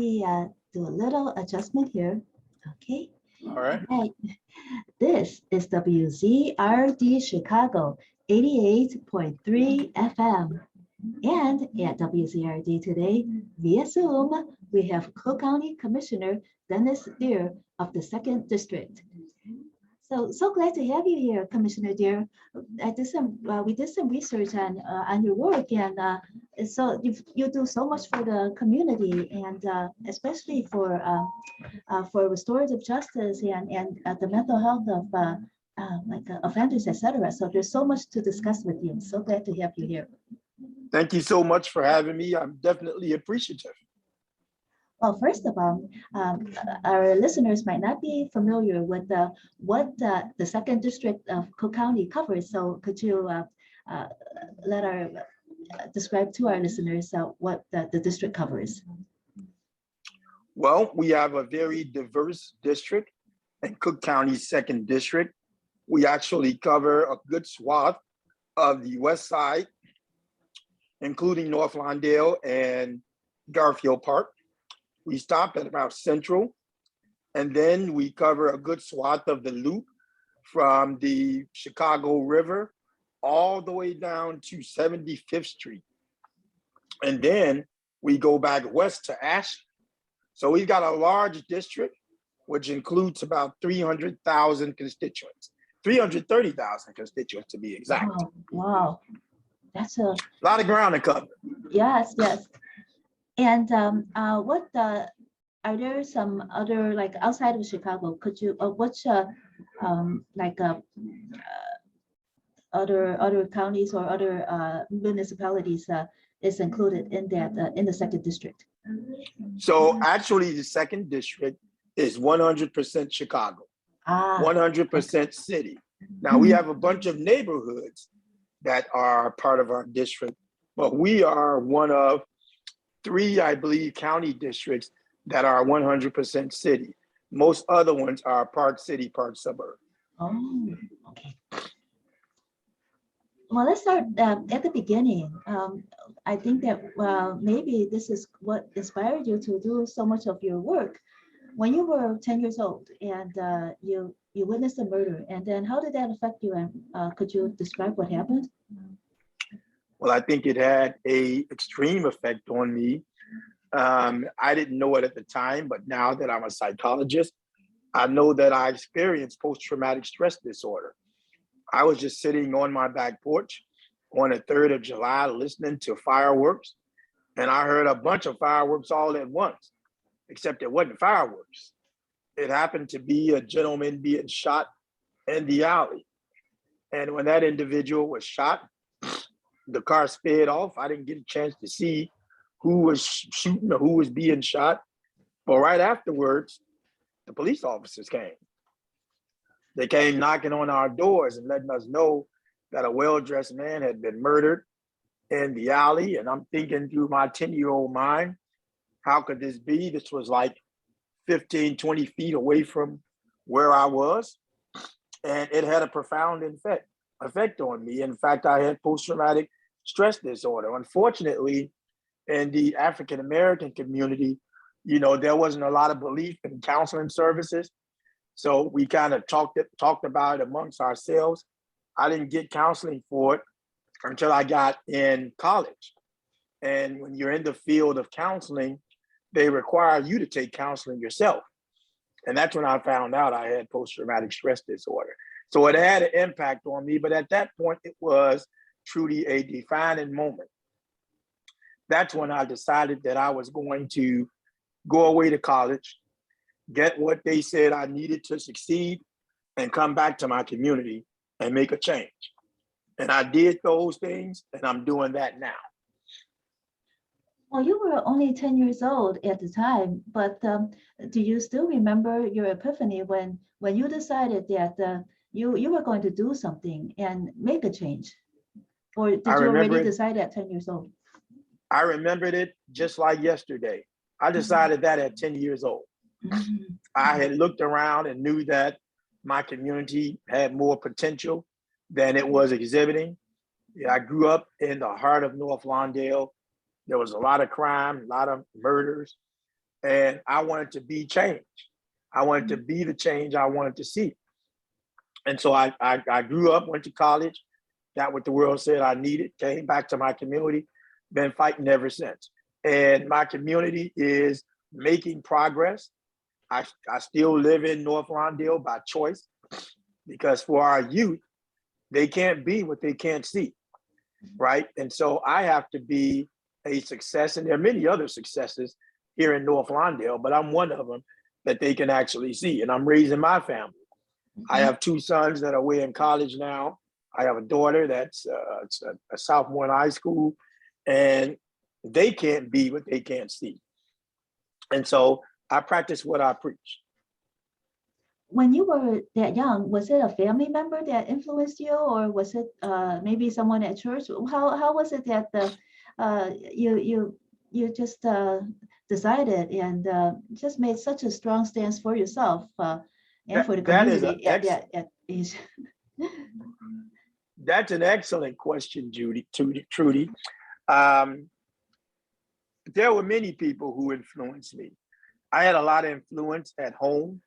Do a little adjustment here. Okay. All right. Right. This is WZRD Chicago 88.3 FM. And at WZRD today, via Zoom, we have Cook County Commissioner Dennis Deer of the 2nd District. So glad to have you here, Commissioner Deer. We did some research on your work, and so you do so much for the community, and especially for restorative justice and the mental health of offenders, etc. So there's so much to discuss with you. So glad to have you here. Thank you so much for having me. I'm definitely appreciative. Well, first of all, our listeners might not be familiar with what the 2nd District of Cook County covers. So could you describe to our listeners what the district covers? Well, we have a very diverse district in Cook County's 2nd District. We actually cover a good swath of the west side, including North Lawndale and Garfield Park. We stop at about Central, and then we cover a good swath of the loop from the Chicago River all the way down to 75th Street. And then we go back west to Ashland. So we've got a large district, which includes about 300,000 constituents, 330,000 constituents to be exact. Wow. That's a lot of ground to cover. Yes. And what are there some other, like outside of Chicago? Could you other counties or other municipalities is included in that in the 2nd District? So actually, the 2nd District is 100% Chicago, 100% city. Now we have a bunch of neighborhoods that are part of our district, but we are one of 3, I believe, county districts that are 100% city. Most other ones are part city, part suburb. Oh, okay. Well, let's start at the beginning. I think that maybe this is what inspired you to do so much of your work. When you were 10 years old and you witnessed a murder, and then how did that affect you? And could you describe what happened? Well, I think it had an extreme effect on me. I didn't know it at the time, but now that I'm a psychologist, I know that I experienced post-traumatic stress disorder. I was just sitting on my back porch on the 3rd of July listening to fireworks, and I heard a bunch of fireworks all at once, except it wasn't fireworks. It happened to be a gentleman being shot in the alley. And when that individual was shot, the car sped off. I didn't get a chance to see who was shooting or who was being shot. But right afterwards, the police officers came. They came knocking on our doors and letting us know that a well-dressed man had been murdered in the alley. And I'm thinking through my 10-year-old mind, how could this be? This was like 15, 20 feet away from where I was. And it had a profound effect on me. In fact, I had post-traumatic stress disorder. Unfortunately, in the African-American community, there wasn't a lot of belief in counseling services. So we kind of talked about it amongst ourselves. I didn't get counseling for it until I got in college. And when you're in the field of counseling, they require you to take counseling yourself. And that's when I found out I had post-traumatic stress disorder. So it had an impact on me, but at that point, it was truly a defining moment. That's when I decided that I was going to go away to college, get what they said I needed to succeed, and come back to my community and make a change. And I did those things, and I'm doing that now. Well, you were only 10 years old at the time, but do you still remember your epiphany when you decided that you were going to do something and make a change? Or did you already decide at 10 years old? I remembered it just like yesterday. I decided that at 10 years old. Mm-hmm. I had looked around and knew that my community had more potential than it was exhibiting. Yeah, I grew up in the heart of North Lawndale. There was a lot of crime, a lot of murders. And I wanted to be change. I wanted to be the change I wanted to see. And so I grew up, went to college, got what the world said I needed, came back to my community, been fighting ever since. And my community is making progress. I still live in North Lawndale by choice, because for our youth, they can't be what they can't see, right? And so I have to be a success, and there are many other successes here in North Lawndale, but I'm one of them that they can actually see. And I'm raising my family. I have two sons that are away in college now. I have a daughter that's a sophomore in high school, and they can't be what they can't see. And so I practice what I preach. When you were that young, was it a family member that influenced you, or was it maybe someone at church? How was it that you just decided and just made such a strong stance for yourself and for the community at that age? That's an excellent question, Trudy. There were many people who influenced me. I had a lot of influence at home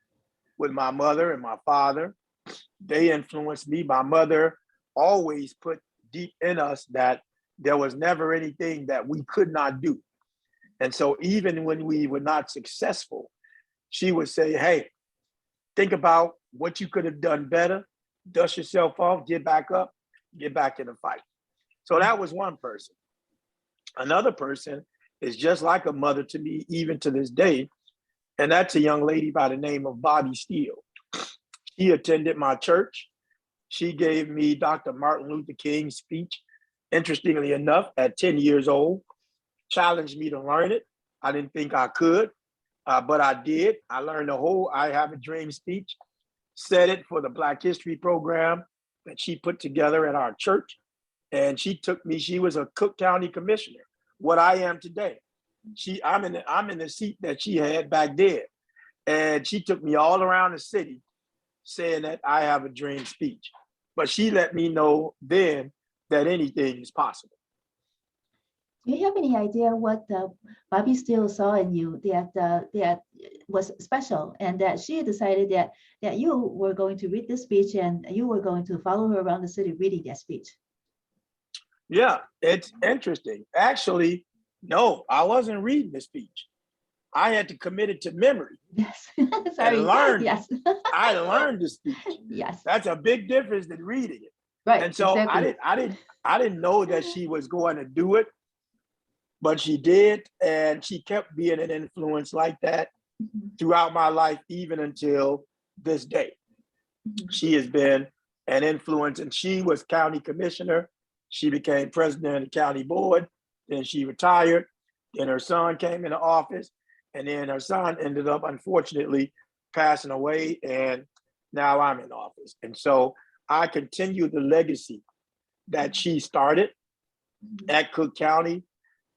with my mother and my father. They influenced me. My mother always put deep in us that there was never anything that we could not do. And so even when we were not successful, she would say, hey, think about what you could have done better, dust yourself off, get back up, get back in the fight. So that was one person. Another person is just like a mother to me, even to this day. And that's a young lady by the name of Bobby Steele. She attended my church. She gave me Dr. Martin Luther King's speech, interestingly enough, at 10 years old, challenged me to learn it. I didn't think I could, but I did. I learned the whole I Have a Dream speech, said it for the Black History program that she put together at our church. And she took me, she was a Cook County commissioner, what I am today. I'm in the seat that she had back then. And she took me all around the city saying that I have a dream speech. But she let me know then that anything is possible. Do you have any idea what Bobby Steele saw in you that was special, and that she decided that you were going to read this speech and you were going to follow her around the city reading that speech? Yeah, it's interesting. Actually, no, I wasn't reading the speech. I had to commit it to memory. Yes. Sorry. And learn. Yes. I learned the speech. Yes. That's a big difference than reading it. Right. And so exactly. I didn't know that she was going to do it, but she did, and she kept being an influence like that throughout my life, even until this day. She has been an influence, and she was county commissioner. She became president of the county board. Then she retired. Then her son came into office, and then her son ended up, unfortunately, passing away. And now I'm in office. And so I continue the legacy that she started at Cook County,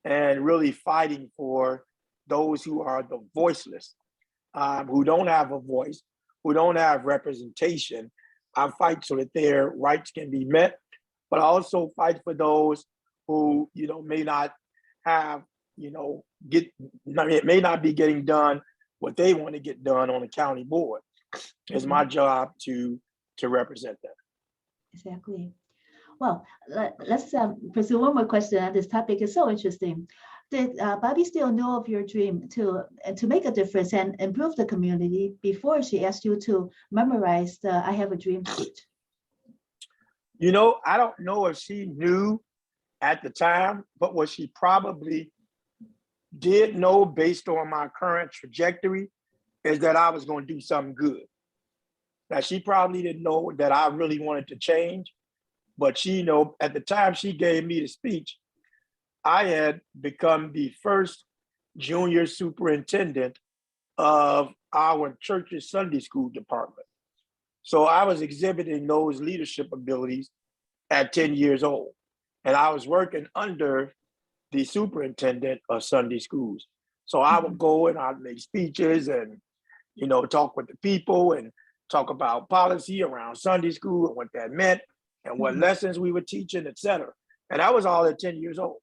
and really fighting for those who are the voiceless, who don't have a voice, who don't have representation. I fight so that their rights can be met, but I also fight for those who, may not have, may not be getting done what they want to get done on the county board. It's my job to represent them. Exactly. Well, let's pursue one more question on this topic. It's so interesting. Did Bobby Steele know of your dream to make a difference and improve the community before she asked you to memorize the I Have a Dream speech? I don't know if she knew at the time, but what she probably did know based on my current trajectory is that I was going to do something good. Now, she probably didn't know that I really wanted to change, but she at the time she gave me the speech, I had become the first junior superintendent of our church's Sunday school department. So I was exhibiting those leadership abilities at 10 years old. And I was working under the superintendent of Sunday schools. So I would go and I'd make speeches and, talk with the people and talk about policy around Sunday school and what that meant and what lessons we were teaching, et cetera. And that was all at 10 years old.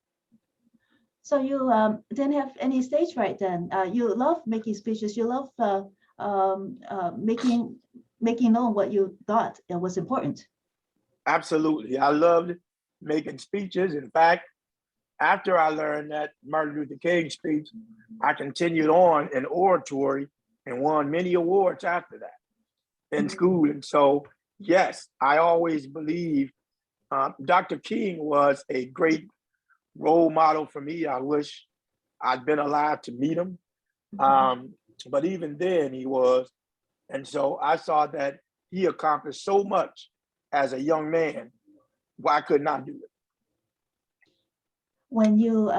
So you didn't have any stage fright then. You love making speeches. You love making known what you thought was important. Absolutely. I loved making speeches. In fact, after I learned that Martin Luther King speech, I continued on in oratory and won many awards after that in school. And so, yes, I always believe Dr. King was a great role model for me. I wish I'd been alive to meet him. But even then he was. And so I saw that he accomplished so much as a young man. Why could not do it? When you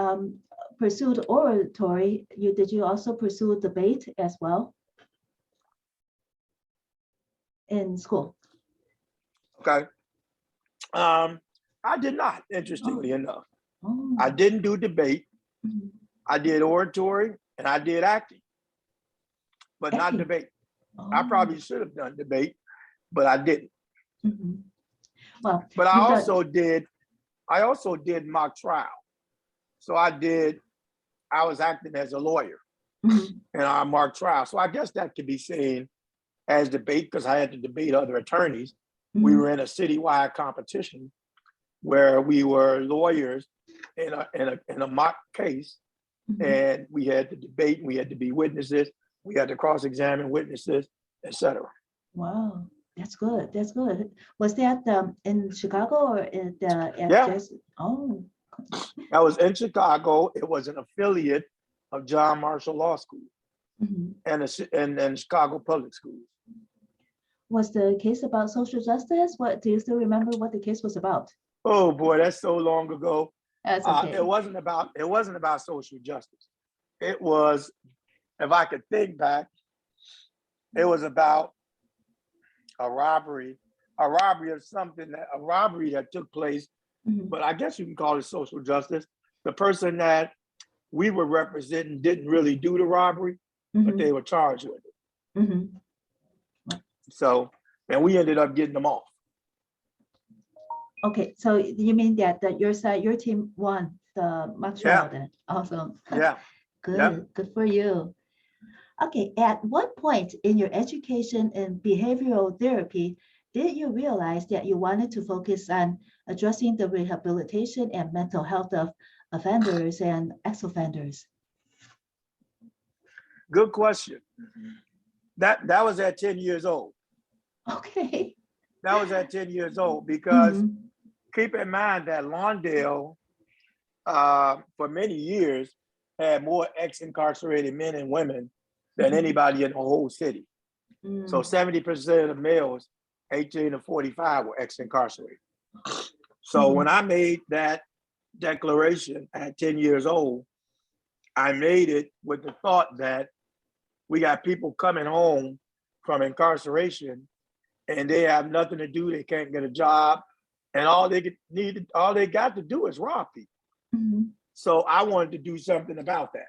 pursued oratory, did you also pursue debate as well in school? Okay. I did not, interestingly enough. Oh. I didn't do debate. I did oratory and I did acting, but not debate. Oh. I probably should have done debate, but I didn't. Well, but I also did mock trial. So I was acting as a lawyer and I mock trial. So I guess that could be seen as debate because I had to debate other attorneys. We were in a citywide competition where we were lawyers in a mock case, and we had to debate. We had to be witnesses. We had to cross-examine witnesses, etc. Wow, that's good. That's good. Was that in Chicago or at Yeah. Oh. That was in Chicago. It was an affiliate of John Marshall Law School and Chicago Public Schools. Was the case about social justice? What do you still remember what the case was about? Oh boy, that's so long ago. That's okay. It wasn't about social justice. It was, if I could think back, it was about a robbery that took place, but I guess you can call it social justice. The person that we were representing didn't really do the robbery, but they were charged with it. So, and we ended up getting them off. Okay, so you mean that your team won the mock trial then? Awesome. Yeah. Good, good for you. Okay, at what point in your education in behavioral therapy did you realize that you wanted to focus on addressing the rehabilitation and mental health of offenders and ex-offenders? Good question. That was at 10 years old. Okay. That was at 10 years old because keep in mind that Lawndale, for many years, had more ex-incarcerated men and women than anybody in the whole city. So 70% of males 18 to 45 were ex-incarcerated. So when I made that declaration at 10 years old, I made it with the thought that we got people coming home from incarceration and they have nothing to do, they can't get a job, and all they got to do is rob people. So I wanted to do something about that.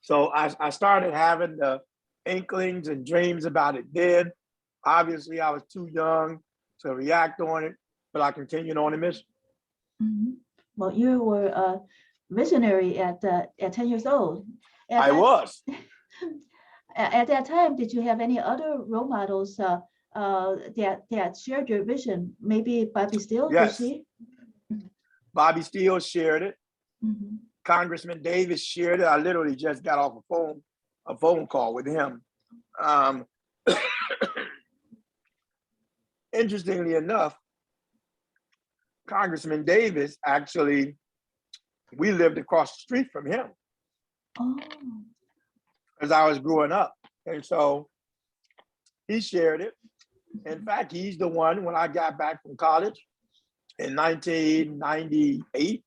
So I started having the inklings and dreams about it then. Obviously, I was too young to react on it, but I continued on the mission. Well, you were a visionary at 10 years old. I was. At that time, did you have any other role models that shared your vision? Maybe Bobby Steele? Yes. Did she? Bobby Steele shared it. Congressman Davis shared it. I literally just got off a phone call with him. Interestingly enough, Congressman Davis, actually, we lived across the street from him as I was growing up. And so he shared it. In fact, he's the one, when I got back from college in 1998,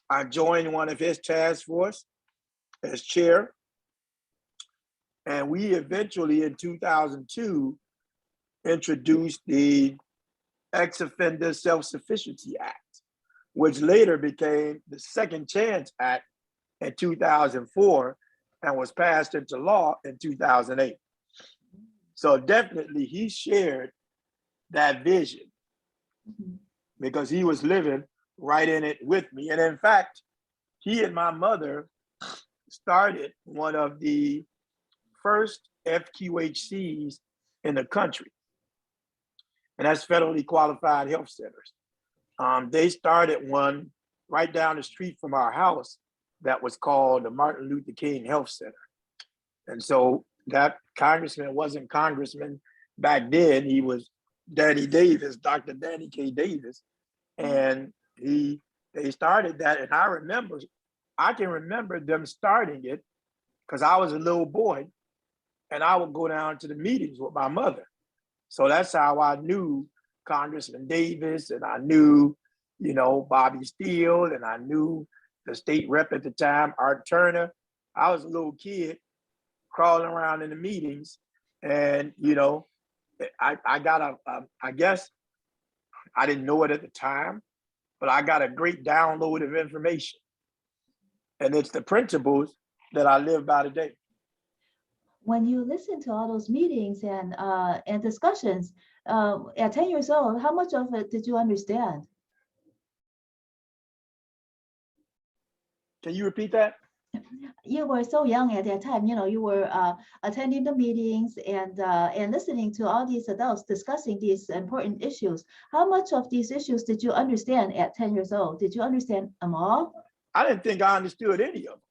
I joined one of his task force as chair. And we eventually, in 2002, introduced the Ex-Offender Self-Sufficiency Act, which later became the Second Chance Act in 2004 and was passed into law in 2008. So definitely he shared that vision because he was living right in it with me. And in fact, he and my mother started one of the first FQHCs in the country, and that's federally qualified health centers. They started one right down the street from our house that was called the Martin Luther King Health Center. And so that congressman wasn't congressman back then. He was Danny Davis, Dr. Danny K. Davis. And they started that. And I can remember them starting it because I was a little boy and I would go down to the meetings with my mother. So that's how I knew Congressman Davis, and I knew, Bobby Steele, and I knew the state rep at the time, Art Turner. I was a little kid crawling around in the meetings, and I got I guess I didn't know it at the time, but I got a great download of information, and it's the principles that I live by today. When you listen to all those meetings and discussions at 10 years old, how much of it did you understand? Can you repeat that? You were so young at that time. You were attending the meetings and listening to all these adults discussing these important issues. How much of these issues did you understand at 10 years old? Did you understand them all? I didn't think I understood any of them.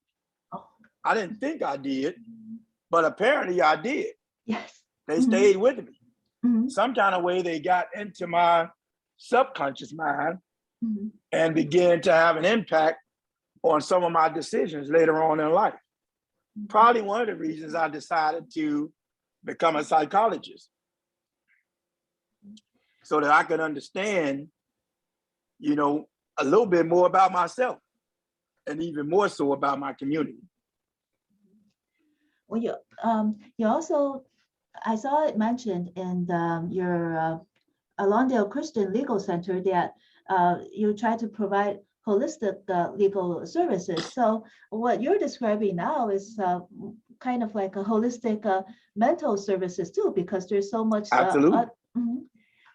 Oh. I didn't think I did, but apparently I did. Yes. They stayed with me. Some kind of way they got into my subconscious mind and began to have an impact on some of my decisions later on in life. Probably one of the reasons I decided to become a psychologist, so that I could understand, a little bit more about myself and even more so about my community. Well, you also, I saw it mentioned in your Lawndale Christian Legal Center that you try to provide holistic legal services. So what you're describing now is kind of like a holistic mental services too, because there's so much. Absolutely.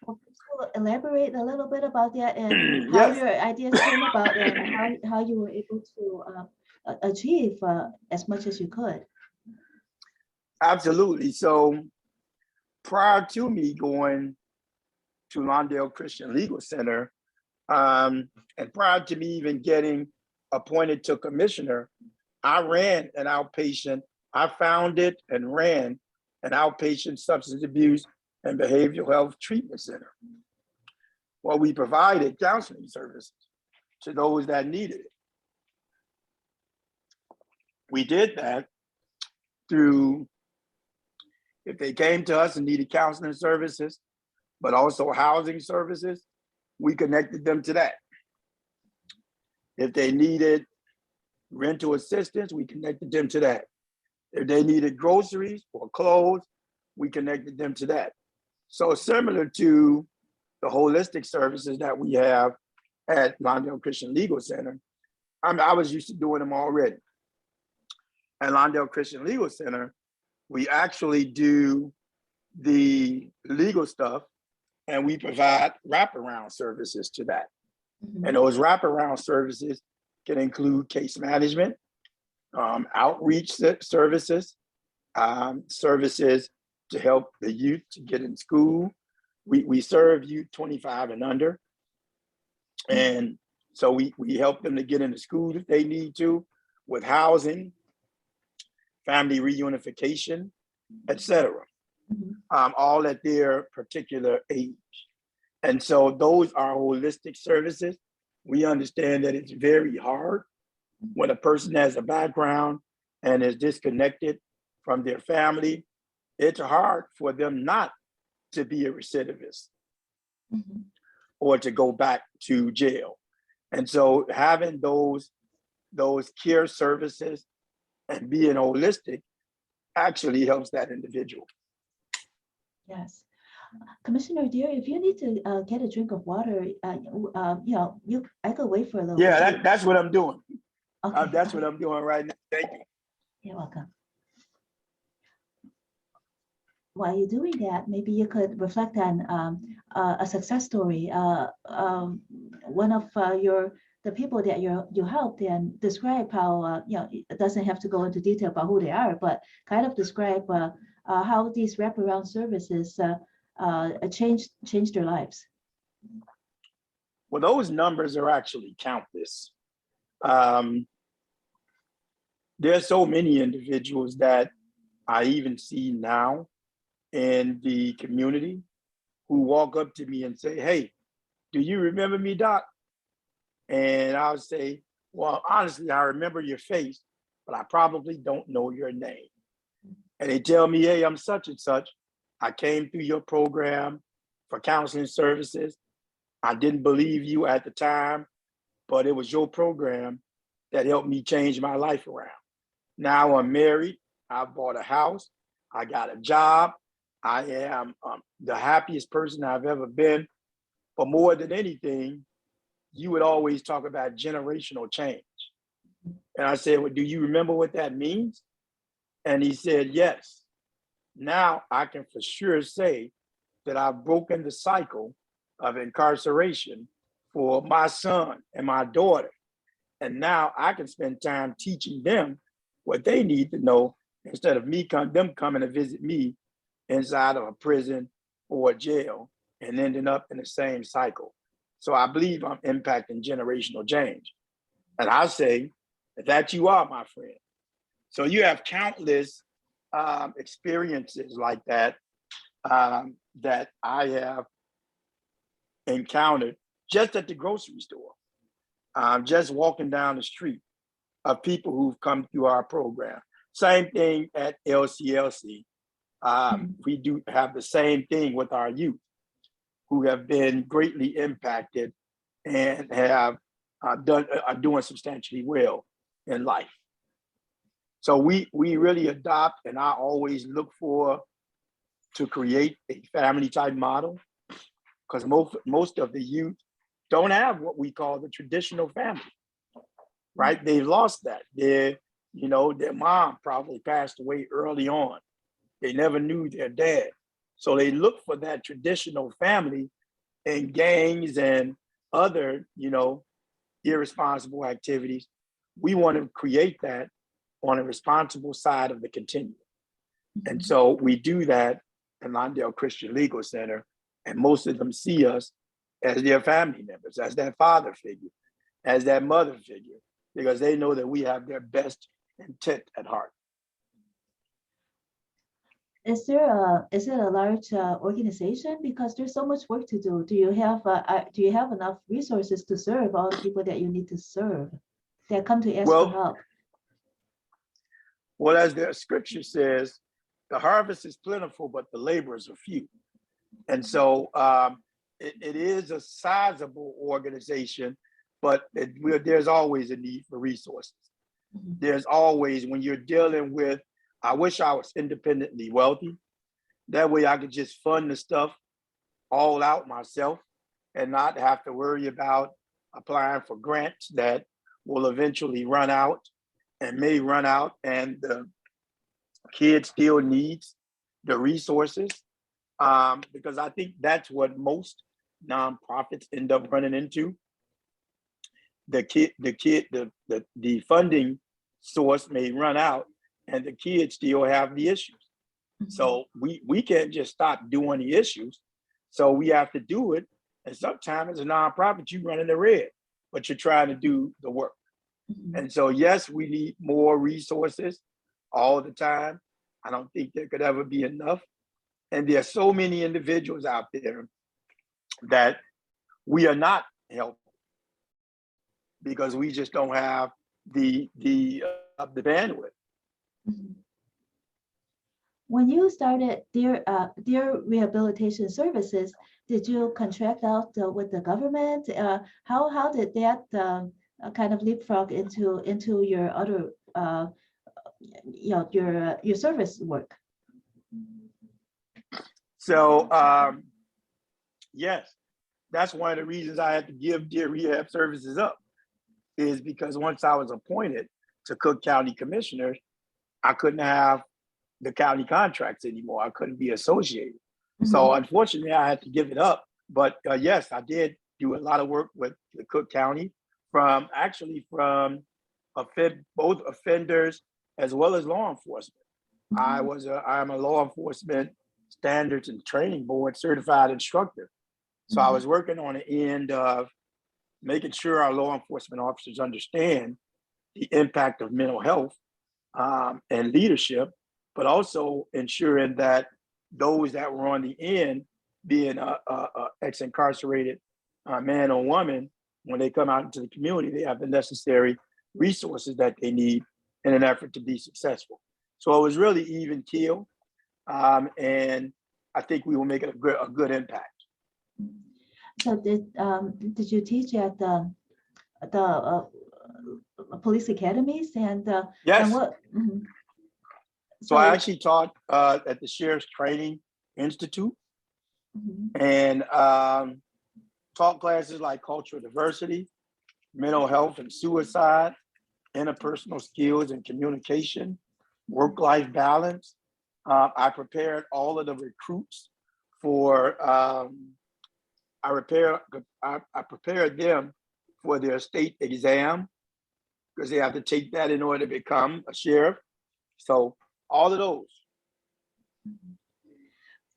Well, elaborate a little bit about that and how your ideas came about and how you were able to achieve as much as you could. Absolutely. So prior to me going to Lawndale Christian Legal Center, and prior to me even getting appointed to commissioner, I ran an outpatient, I founded and ran an outpatient substance abuse and behavioral health treatment center. Well, we provided counseling services to those that needed it. We did that through, if they came to us and needed counseling services, but also housing services, we connected them to that. If they needed rental assistance, we connected them to that. If they needed groceries or clothes, we connected them to that. So similar to the holistic services that we have at Lawndale Christian Legal Center, I was used to doing them already. At Lawndale Christian Legal Center, we actually do the legal stuff and we provide wraparound services to that. And those wraparound services can include case management, outreach services, services to help the youth to get in school. We serve youth 25 and under. And so we help them to get into school if they need to, with housing, family reunification, etc. All at their particular age. And so those are holistic services. We understand that it's very hard when a person has a background and is disconnected from their family. It's hard for them not to be a recidivist or to go back to jail. And so having those care services and being holistic actually helps that individual. Yes. Commissioner Deere, if you need to get a drink of water, I could wait for a little bit. Yeah, that's what I'm doing. Okay. That's what I'm doing right now. Thank you. You're welcome. While you're doing that, maybe you could reflect on a success story. One of your the people that you helped and describe how, it doesn't have to go into detail about who they are, but kind of describe how these wraparound services changed their lives. Well, those numbers are actually countless. There's so many individuals that I even see now in the community who walk up to me and say, "Hey, do you remember me, Doc?" And I'll say, "Well, honestly, I remember your face, but I probably don't know your name." And they tell me, "Hey, I'm such and such. I came through your program for counseling services. I didn't believe you at the time, but it was your program that helped me change my life around. Now I'm married. I bought a house. I got a job. I am the happiest person I've ever been. But more than anything, you would always talk about generational change." And I said, "Well, do you remember what that means?" And he said, "Yes. Now I can for sure say that I've broken the cycle of incarceration for my son and my daughter. And now I can spend time teaching them what they need to know instead of them coming to visit me inside of a prison or a jail and ending up in the same cycle." So I believe I'm impacting generational change. And I say that you are, my friend. So you have countless experiences like that that I have encountered just at the grocery store, just walking down the street, of people who've come through our program. Same thing at LCLC. We do have the same thing with our youth who have been greatly impacted and are doing substantially well in life. So we really adopt, and I always look to create a family type model, because most of the youth don't have what we call the traditional family, right? They've lost that. Their mom probably passed away early on. They never knew their dad. So they look for that traditional family in gangs and other, irresponsible activities. We want to create that on a responsible side of the continuum. And so we do that in Lawndale Christian Legal Center, and most of them see us as their family members, as that father figure, as that mother figure, because they know that we have their best intent at heart. Is it a large organization? Because there's so much work to do. Do you have enough resources to serve all the people that you need to serve that come to ask for help? Well, as the scripture says, the harvest is plentiful, but the laborers are few. And so it is a sizable organization, but there's always a need for resources. Mm-hmm. There's always, when you're dealing with, I wish I was independently wealthy. That way I could just fund the stuff all out myself and not have to worry about applying for grants that will eventually run out and may run out, and the kid still needs the resources. Because I think that's what most nonprofits end up running into. The funding source may run out and the kids still have the issues. Mm-hmm. So we can't just stop doing the issues. So we have to do it. And sometimes as a nonprofit, you run in the red, but you're trying to do the work. Mm-hmm. And so, yes, we need more resources all the time. I don't think there could ever be enough. And there are so many individuals out there that we are not helping because we just don't have the bandwidth. When you started their rehabilitation services, did you contract out with the government? How did that kind of leapfrog into your other your service work? So yes, that's one of the reasons I had to give Dear Rehab Services up, is because once I was appointed to Cook County Commissioner, I couldn't have the county contracts anymore. I couldn't be associated. Mm-hmm. So unfortunately, I had to give it up. But yes, I did do a lot of work with the Cook County from both offenders as well as law enforcement. I'm a law enforcement standards and training board certified instructor. So I was working on the end of making sure our law enforcement officers understand the impact of mental health and leadership, but also ensuring that those that were on the end, being a ex-incarcerated man or woman, when they come out into the community, they have the necessary resources that they need in an effort to be successful. So it was really even keel, and I think we will make it a good impact. So did you teach at the police academies and yes? And what? So I actually taught at the Sheriff's Training Institute, and taught classes like cultural diversity, mental health and suicide, interpersonal skills and communication, work-life balance. I prepared all of the recruits for, I prepared them for their state exam, because they have to take that in order to become a sheriff. So all of those.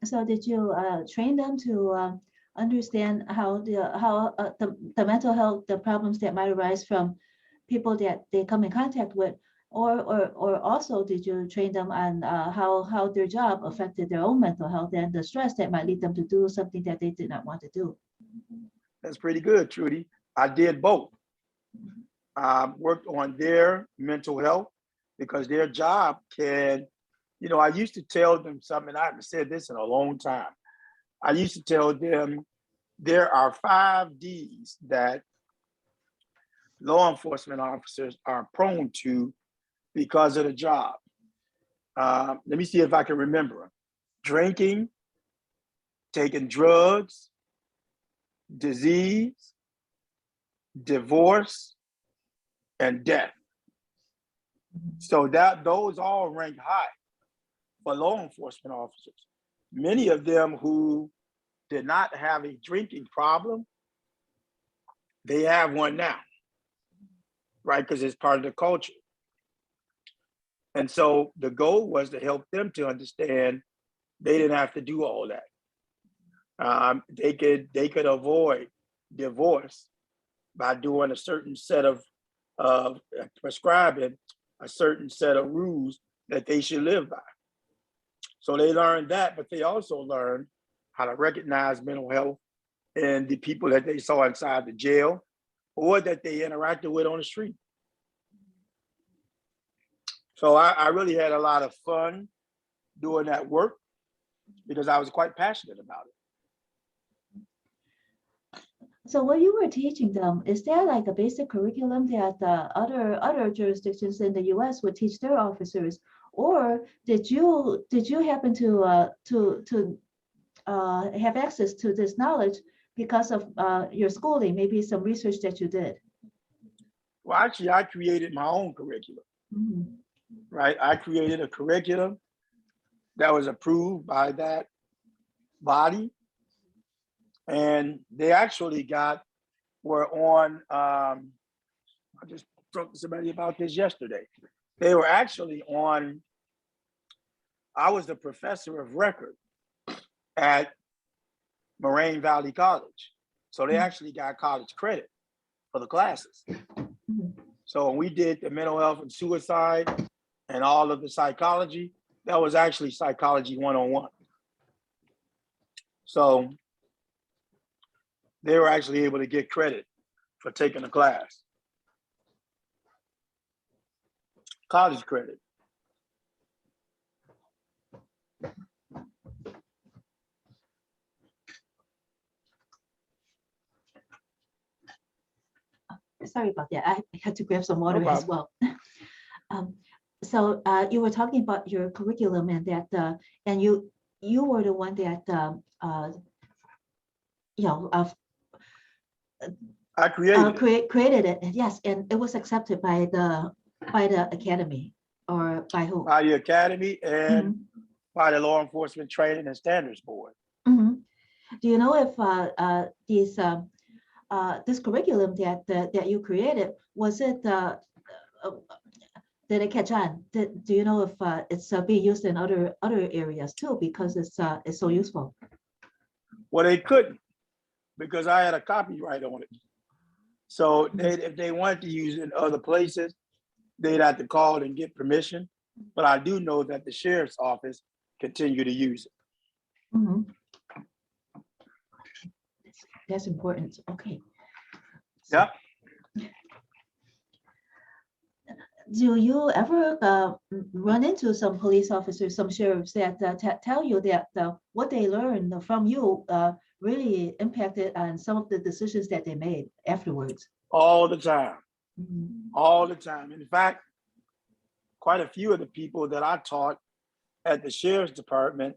So did you train them to understand how the mental health, the problems that might arise from people that they come in contact with, or also did you train them on how their job affected their own mental health and the stress that might lead them to do something that they did not want to do? That's pretty good, Trudy. I did both. Worked on their mental health, because their job can, I used to tell them something, I haven't said this in a long time. I used to tell them there are 5 Ds that law enforcement officers are prone to because of the job. Let me see if I can remember them. Drinking, taking drugs, disease, divorce, and death. So those all rank high for law enforcement officers. Many of them who did not have a drinking problem, they have one now, right? Because it's part of the culture. And so the goal was to help them to understand they didn't have to do all that. They could avoid divorce by doing a certain set of prescribing a certain set of rules that they should live by. So they learned that, but they also learned how to recognize mental health in the people that they saw inside the jail or that they interacted with on the street. So I really had a lot of fun doing that work because I was quite passionate about it. So what you were teaching them, is there like a basic curriculum that other jurisdictions in the U.S. would teach their officers, or did you happen to have access to this knowledge because of your schooling, maybe some research that you did? Well, actually, I created my own curriculum. Right, I created a curriculum that was approved by that body, and they actually were on. I just talked to somebody about this yesterday. They were actually on. I was the professor of record at Moraine Valley College, so they actually got college credit for the classes. So when we did the mental health and suicide and all of the psychology, that was actually psychology 101. So they were actually able to get credit for taking the class. College credit. Sorry about that. I had to grab some water as well. So you were talking about your curriculum and that, and you were the one that, I created it. Yes, and it was accepted by the Academy, or by who? By the Academy and by the Law Enforcement Training and Standards Board. Do you know if these this curriculum that you created, was it did it catch on? Do you know if it's being used in other areas too, because it's so useful? Well, they couldn't because I had a copyright on it. So if they wanted to use it in other places, they'd have to call and get permission. But I do know that the sheriff's office continue to use it. Mm-hmm. That's important. Okay. So, Yep. do you ever run into some police officers, some sheriffs that tell you that what they learned from you really impacted on some of the decisions that they made afterwards? All the time. Mm-hmm. All the time. In fact, quite a few of the people that I taught at the sheriff's department,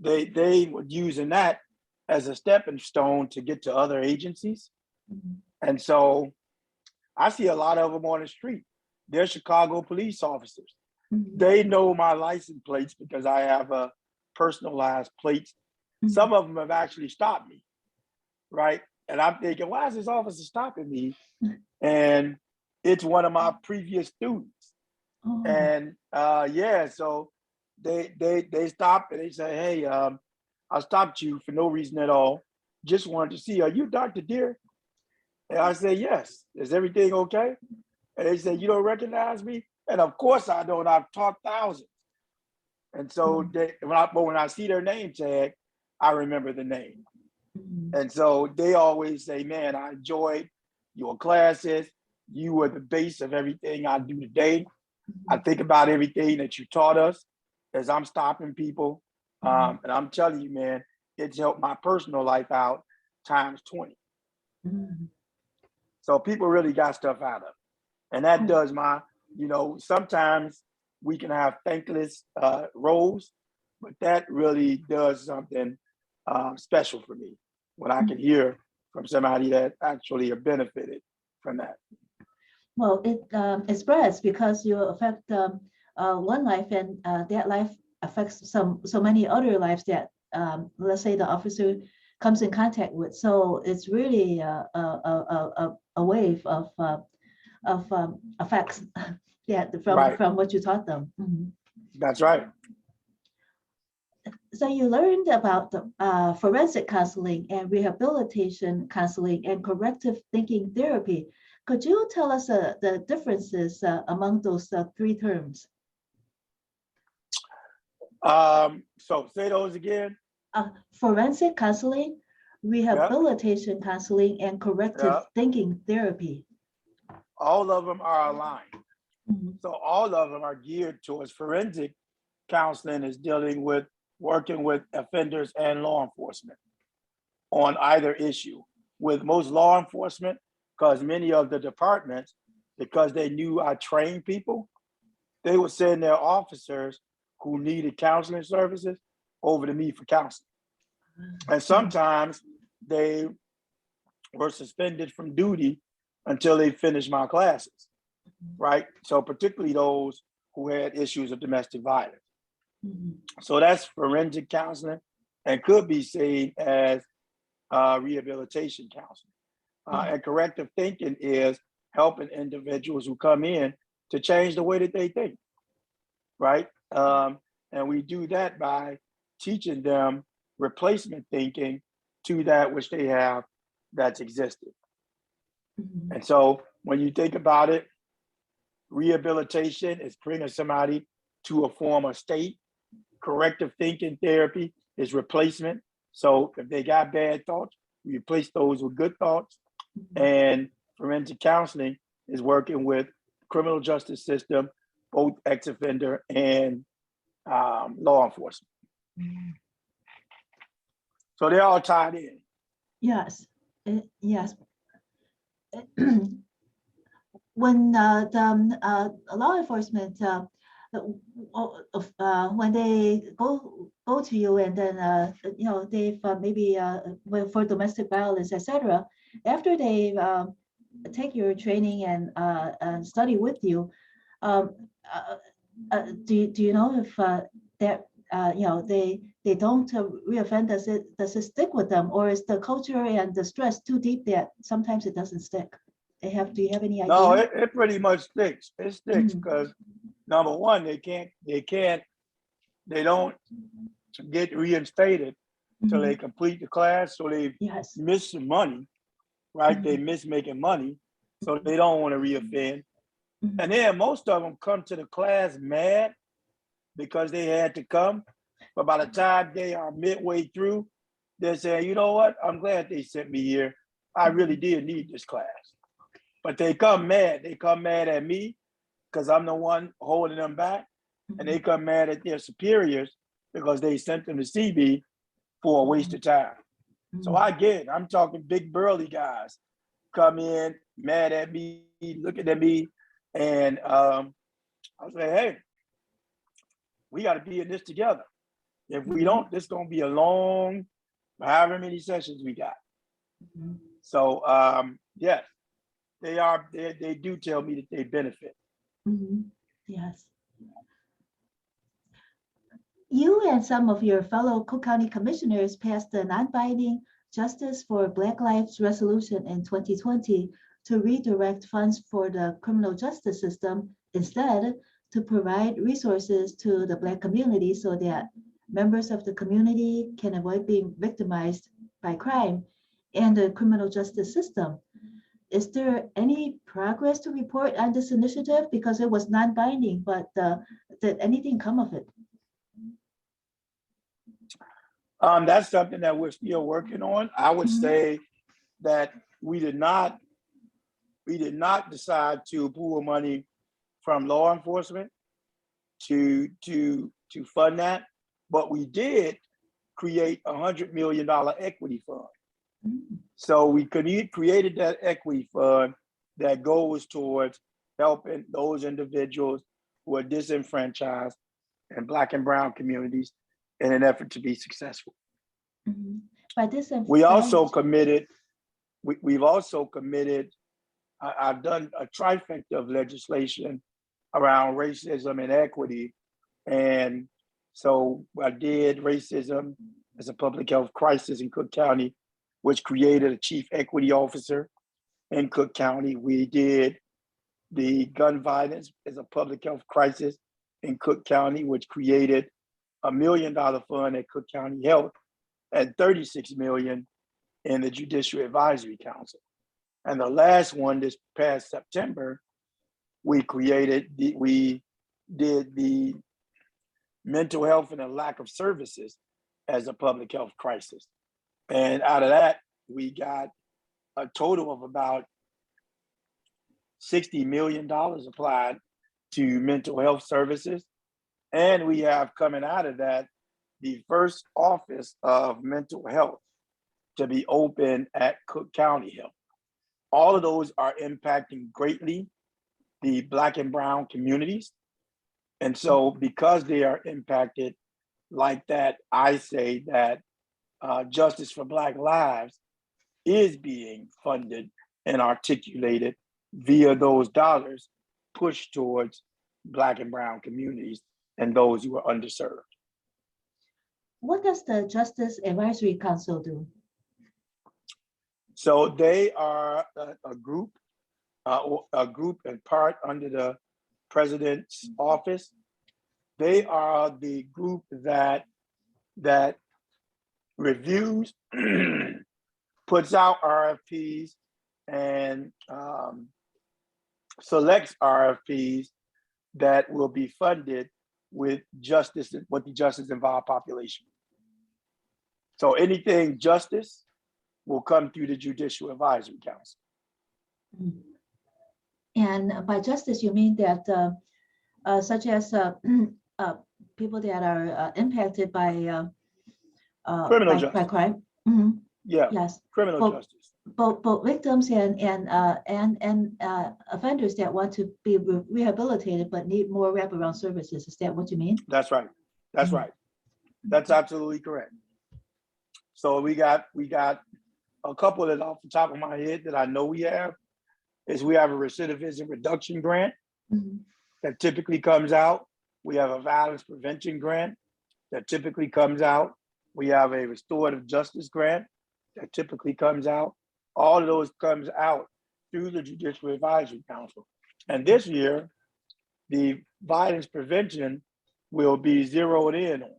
they were using that as a stepping stone to get to other agencies. Mm-hmm. And so I see a lot of them on the street. They're Chicago police officers. Mm-hmm. They know my license plates because I have a personalized plates. Mm-hmm. Some of them have actually stopped me, right? And I'm thinking, why is this officer stopping me? And it's one of my previous students. Oh. And yeah, so they stop and they say, hey, I stopped you for no reason at all. Just wanted to see, are you Dr. Deere? And I say, yes. Is everything okay? And they say, you don't recognize me? And of course I don't. I've taught thousands. And so when I see their name tag, I remember the name. Mm-hmm. And so they always say, man, I enjoyed your classes. You were the base of everything I do today. Mm-hmm. I think about everything that you taught us as I'm stopping people. And I'm telling you, man, it's helped my personal life out times 20. Mm-hmm. So people really got stuff out of it. And that does my, sometimes we can have thankless roles, but that really does something special for me when I can hear from somebody that actually have benefited from that. Well, it spreads because you affect one life, and that life affects so many other lives that let's say the officer comes in contact with. So it's really a wave of effects from what you taught them. Mm-hmm. That's right. So you learned about the forensic counseling and rehabilitation counseling and corrective thinking therapy. Could you tell us the differences among those three terms? So say those again. Forensic counseling, rehabilitation counseling, and corrective thinking therapy. All of them are aligned. Mm-hmm. So all of them are geared towards forensic counseling is dealing with working with offenders and law enforcement on either issue. With most law enforcement, because many of the departments, because they knew I trained people, they would send their officers who needed counseling services over to me for counseling. And sometimes they were suspended from duty until they finished my classes, right? So particularly those who had issues of domestic violence. Mm-hmm. So that's forensic counseling and could be seen as rehabilitation counseling. And corrective thinking is helping individuals who come in to change the way that they think, right? And we do that by teaching them replacement thinking to that which they have that's existed. Mm-hmm. And so when you think about it, rehabilitation is bringing somebody to a former state. Corrective thinking therapy is replacement. So if they got bad thoughts, we replace those with good thoughts. Mm-hmm. And forensic counseling is working with criminal justice system, both ex-offender and law enforcement. Mm-hmm. So they're all tied in. Yes, yes. When the law enforcement, when they go to you and then they've maybe for domestic violence, etc. After they take your training and study with you, do you know if they don't reoffend, does it stick with them, or is the culture and the stress too deep that sometimes it doesn't stick? Do you have any idea? No, it pretty much sticks. It sticks Mhm. because number one, they don't get reinstated till they complete the class. So they Yes. miss some money, right? They miss making money. So they don't want to reoffend. And then most of them come to the class mad because they had to come. But by the time they are midway through, they're saying, you know what? I'm glad they sent me here. I really did need this class. But they come mad. They come mad at me because I'm the one holding them back. And they come mad at their superiors because they sent them to CB for a waste of time. So I get it. I'm talking big burly guys come in mad at me, looking at me. And I was like, hey, we got to be in this together. If we don't, this is going to be a long, however many sessions we got. So yes, they do tell me that they benefit. Yes. You and some of your fellow Cook County commissioners passed the non-binding Justice for Black Lives Resolution in 2020 to redirect funds for the criminal justice system, instead to provide resources to the Black community so that members of the community can avoid being victimized by crime and the criminal justice system. Is there any progress to report on this initiative? Because it was non-binding, but did anything come of it? That's something that we're still working on. I would say that we did not decide to pool money from law enforcement to fund that, but we did create $100 million equity fund. So we created that equity fund that goes towards helping those individuals who are disenfranchised in Black and brown communities in an effort to be successful. By this, we also committed, we've also committed, I've done a trifecta of legislation around racism and equity. And so I did racism as a public health crisis in Cook County, which created a chief equity officer in Cook County. We did the gun violence as a public health crisis in Cook County, which created $1 million fund at Cook County Health and $36 million in the Judicial Advisory Council. And the last one this past September, we did the mental health and the lack of services as a public health crisis. And out of that, we got a total of about $60 million applied to mental health services. And we have coming out of that, the first office of mental health to be open at Cook County Health. All of those are impacting greatly the Black and brown communities. And so because they are impacted like that, I say that Justice for Black Lives is being funded and articulated via those dollars pushed towards Black and brown communities and those who are underserved. What does the Justice Advisory Council do? So they are a group and part under the president's office. They are the group that reviews, puts out RFPs, and selects RFPs that will be funded with justice, with the justice involved population. So anything justice will come through the Judicial Advisory Council. And by justice, you mean that such as people that are impacted by criminal justice. By crime? Yeah. Yes. Criminal justice. Both victims and offenders that want to be rehabilitated but need more wraparound services. Is that what you mean? That's right. That's right. That's absolutely correct. So we got a couple that off the top of my head that I know we have is we have a recidivism reduction grant that typically comes out. We have a violence prevention grant that typically comes out. We have a restorative justice grant that typically comes out. All of those comes out through the Judicial Advisory Council. And this year, the violence prevention will be zeroed in on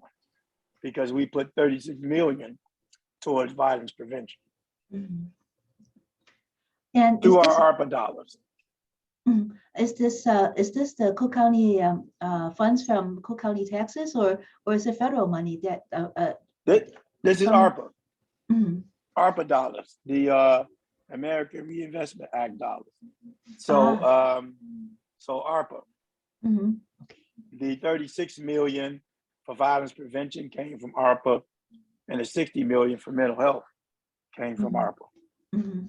because we put 36 million towards violence prevention. Mm-hmm. And through our ARPA dollars. Is this the Cook County funds from Cook County taxes, or is it federal money that? This is ARPA. Mm-hmm. ARPA dollars, the American Reinvestment Act dollars. So so ARPA. Mm-hmm. Okay. The 36 million for violence prevention came from ARPA, and the 60 million for mental health came from ARPA. Mm-hmm.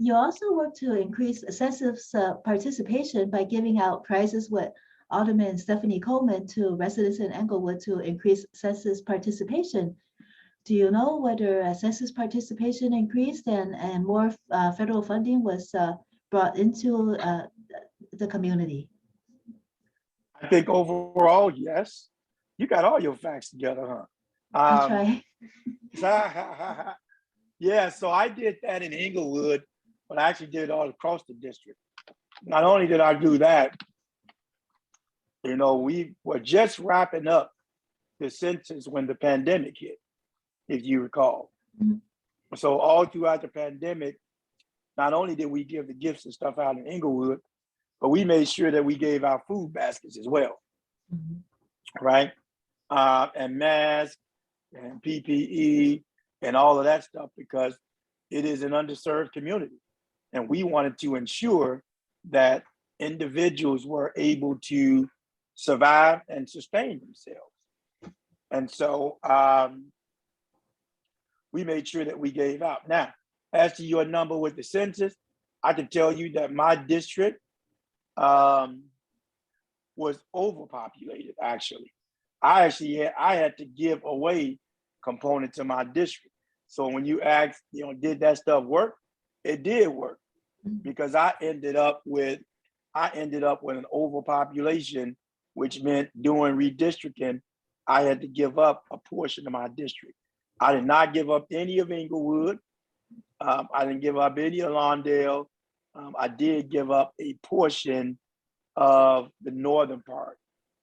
You also work to increase census participation by giving out prizes with Alderman Stephanie Coleman to residents in Englewood to increase census participation. Do you know whether census participation increased and more federal funding was brought into the community? I think overall, yes. You got all your facts together, huh? I'll try. Yeah, so I did that in Englewood, but I actually did it all across the district. Not only did I do that, you know, we were just wrapping up the census when the pandemic hit, if you recall. Mm-hmm. So all throughout the pandemic, not only did we give the gifts and stuff out in Englewood, but we made sure that we gave out food baskets as well, right? And masks and PPE and all of that stuff, because it is an underserved community. And we wanted to ensure that individuals were able to survive and sustain themselves. And so we made sure that we gave out. Now, as to your number with the census, I can tell you that my district was overpopulated, actually. I had to give away components of my district. So when you ask, you know, did that stuff work? It did work, because I ended up with an overpopulation, which meant doing redistricting, I had to give up a portion of my district. I did not give up any of Englewood. I didn't give up any of Lawndale. I did give up a portion of the northern part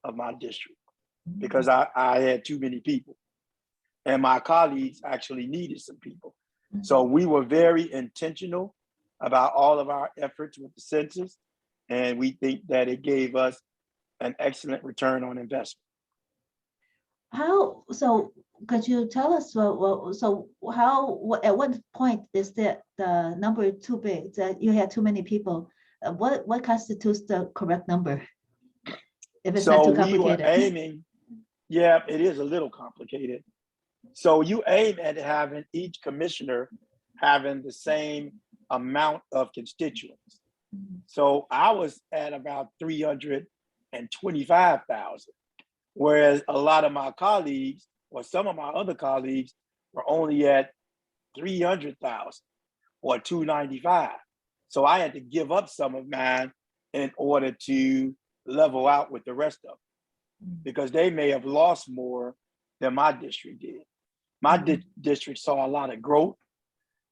of my district because I had too many people. And my colleagues actually needed some people. So we were very intentional about all of our efforts with the census. And we think that it gave us an excellent return on investment. So could you tell us, at what point is the number too big, that you had too many people? What constitutes the correct number? If it's not too complicated. We were aiming, yeah, it is a little complicated. So you aim at having each commissioner having the same amount of constituents. So I was at about 325,000, whereas a lot of my colleagues, or some of my other colleagues, were only at 300,000 or 295. So I had to give up some of mine in order to level out with the rest of them, because they may have lost more than my district did. My district saw a lot of growth,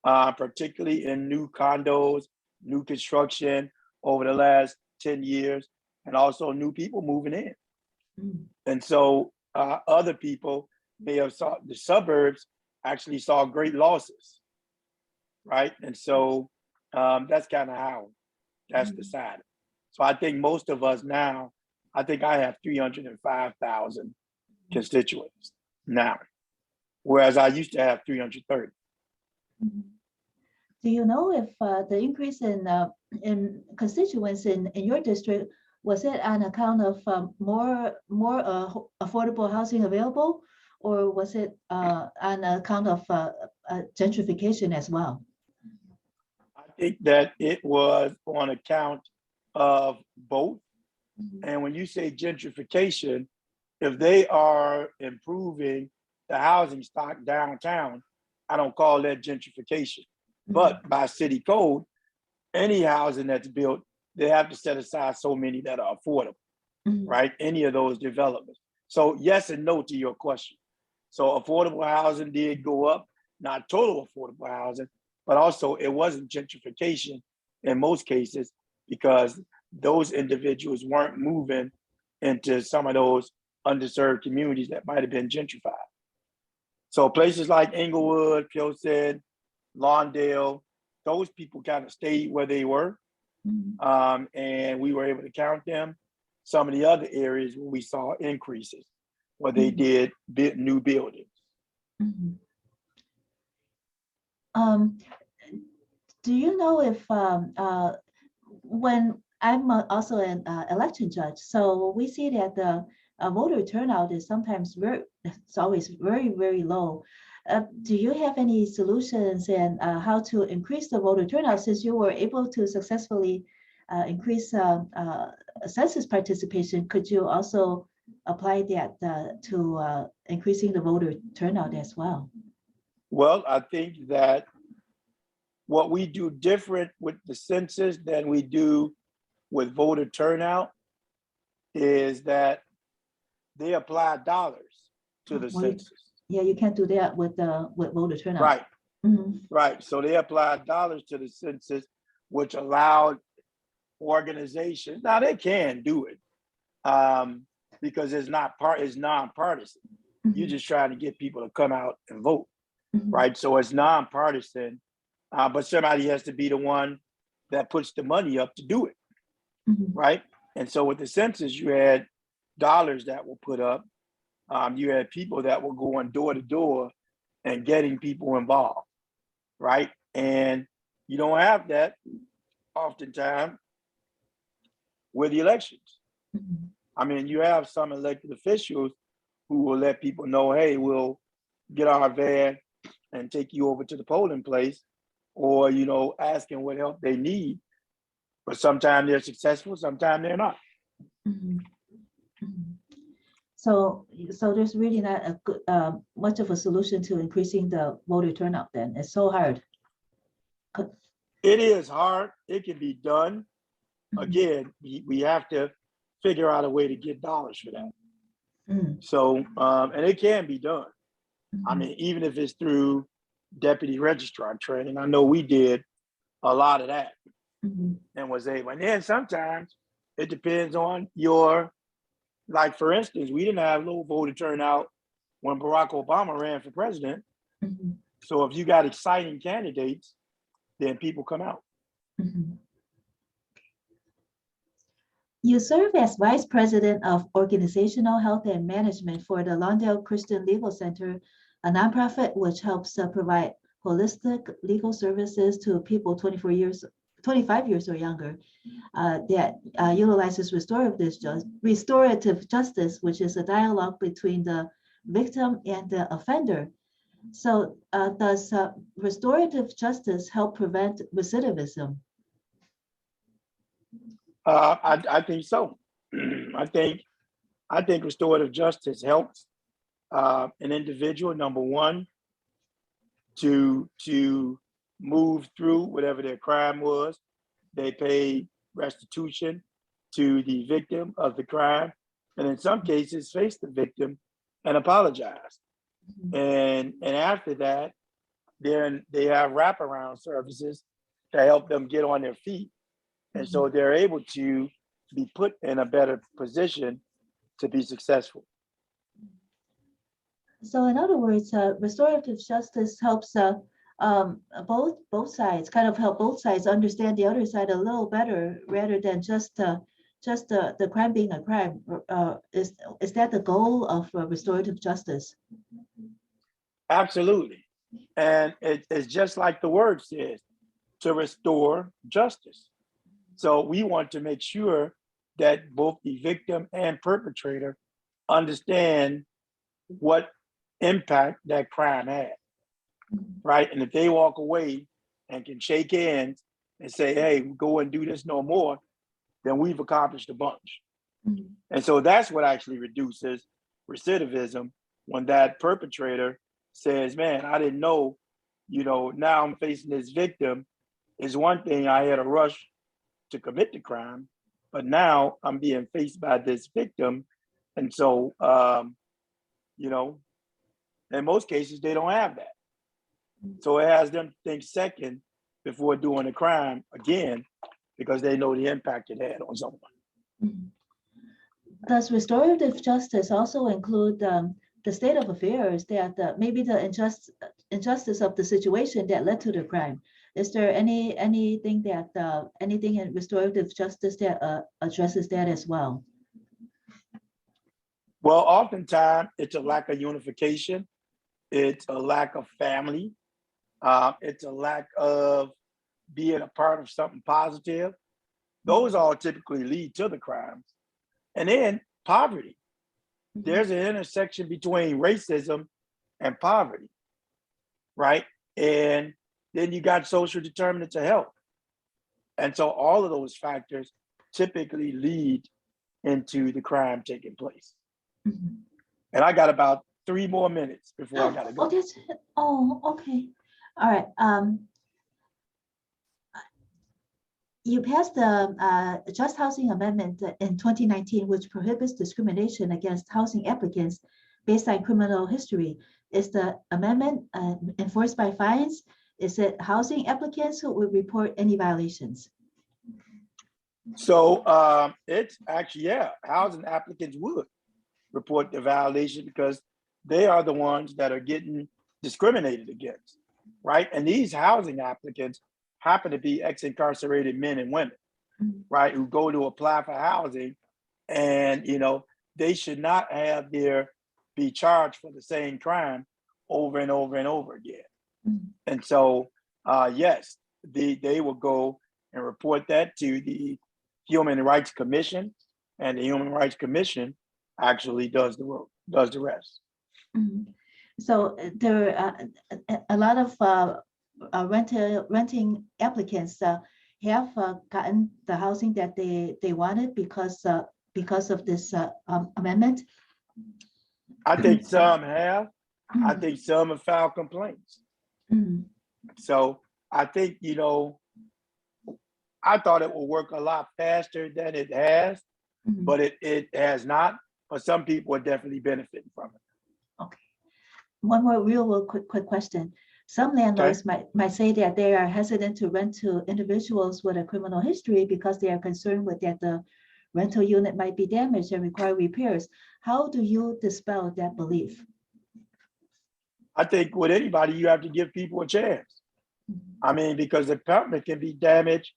particularly in new condos, new construction over the last 10 years, and also new people moving in. And so other people may have saw, the suburbs actually saw great losses, right? And so that's kind of how that's decided. So I think most of us now, I think I have 305,000 constituents now, whereas I used to have 330. Do you know if the increase in constituents in your district, was it on account of more affordable housing available, or was it on account of gentrification as well? I think that it was on account of both. And when you say gentrification, if they are improving the housing stock downtown, I don't call that gentrification. But by city code, any housing that's built, they have to set aside so many that are affordable. Mhm. right? Any of those developments. So yes and no to your question. So affordable housing did go up, not total affordable housing, but also it wasn't gentrification in most cases because those individuals weren't moving into some of those underserved communities that might have been gentrified. So places like Inglewood, Pilsen, Lawndale, those people kind of stayed where they were. And we were able to count them. Some of the other areas where we saw increases, where they did new buildings. Mhm. Um, do you know if when I'm also an election judge, so we see that the voter turnout is sometimes it's always very, very low. Do you have any solutions and how to increase the voter turnout since you were able to successfully increase census participation? Could you also apply that to increasing the voter turnout as well? Well, I think that what we do different with the census than we do with voter turnout is that they apply dollars to the census. Yeah, you can't do that with voter turnout. Right, Mhm. right. So they apply dollars to the census, which allowed organizations, now they can do it because it's nonpartisan. You're just trying to get people to come out and vote, right? So it's nonpartisan, but somebody has to be the one that puts the money up to do it, right? And so with the census, you had dollars that were put up. You had people that were going door to door and getting people involved, right? And you don't have that oftentimes with the elections. I mean, you have some elected officials who will let people know, hey, we'll get our van and take you over to the polling place, or, you know, asking what help they need. But sometimes they're successful, sometimes they're not. Mhm. Mhm. So there's really not a good much of a solution to increasing the voter turnout then. It's so hard. It is hard. It can be done. Again, we have to figure out a way to get dollars for that. So, and it can be done. I mean, even if it's through deputy registrar training, I know we did a lot of that and was able. And then sometimes it depends on your, like for instance, we didn't have low voter turnout when Barack Obama ran for president. So if you got exciting candidates, then people come out. You serve as Vice President of Organizational Health and Management for the Lawndale Christian Legal Center, a nonprofit which helps provide holistic legal services to people 25 years or younger that utilizes restorative justice, which is a dialogue between the victim and the offender. So does restorative justice help prevent recidivism? I think so. I think restorative justice helps an individual, number one, to move through whatever their crime was. They pay restitution to the victim of the crime, and in some cases, face the victim and apologize. And after that, then they have wraparound services to help them get on their feet, and so they're able to be put in a better position to be successful. So in other words, restorative justice helps both sides, kind of help both sides understand the other side a little better, rather than just the crime being a crime. Is that the goal of restorative justice? Absolutely. And it's just like the word says, to restore justice. So we want to make sure that both the victim and perpetrator understand what impact that crime had, right? And if they walk away and can shake hands and say, hey, go and do this no more, then we've accomplished a bunch. And so that's what actually reduces recidivism, when that perpetrator says, man, I didn't know, you know, now I'm facing this victim. Is one thing, I had a rush to commit the crime, But now I'm being faced by this victim. And so, you know, in most cases, they don't have that. So it has them think second before doing a crime again, because they know the impact it had on someone. Mhm. Does restorative justice also include the state of affairs that maybe the injustice of the situation that led to the crime? Is there anything that anything in restorative justice that addresses that as well? Well, oftentimes it's a lack of unification. It's a lack of family. It's a lack of being a part of something positive. Those all typically lead to the crimes. And then poverty. There's an intersection between racism and poverty, right? And then you got social determinants of health. And so all of those factors typically lead into the crime taking place. Mhm. And I got about 3 more minutes before I gotta Oh, go. that's it. Oh, okay. All right. You passed the Just Housing Amendment in 2019, which prohibits discrimination against housing applicants based on criminal history. Is the amendment enforced by fines? Is it housing applicants who would report any violations? So it's actually, yeah, housing applicants would report the violation because they are the ones that are getting discriminated against, right? And these housing applicants happen to be ex-incarcerated men and women, right, who go to apply for housing, and you know they should not have be charged for the same crime over and over and over again. And so, yes, they will go and report that to the Human Rights Commission, and the Human Rights Commission actually does the rest. Mhm. So there are a lot of renting applicants have gotten the housing that they wanted because of this amendment. I think some have. I Mhm. think some have filed complaints. Mhm. So I think, you know, I thought it would work a lot faster than it has, Mhm. but it has not. But some people are definitely benefiting from it. Okay. One more real quick question. Some Okay. landlords might say that they are hesitant to rent to individuals with a criminal history because they are concerned with that the rental unit might be damaged and require repairs. How do you dispel that belief? I think with anybody, you have to give people a chance. I mean, because the apartment can be damaged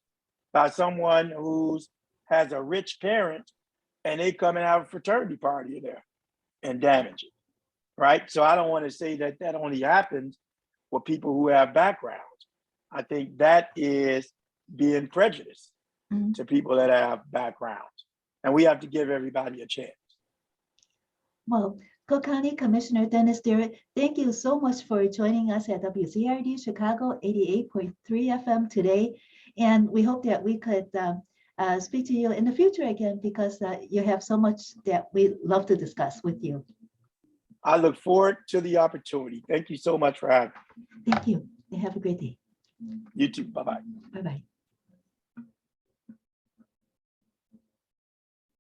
by someone who has a rich parent and they come and have a fraternity party there and damage it, right? So I don't want to say that that only happens with people who have backgrounds. I think that is being prejudiced Mhm. to people that have backgrounds. And we have to give everybody a chance. Well, Cook County Commissioner Dennis Derritt, thank you so much for joining us at WZRD Chicago 88.3 FM today. And we hope that we could speak to you in the future again, because you have so much that we love to discuss with you. I look forward to the opportunity. Thank you so much for having me. Thank you. And have a great day. You too. Bye-bye. Bye-bye.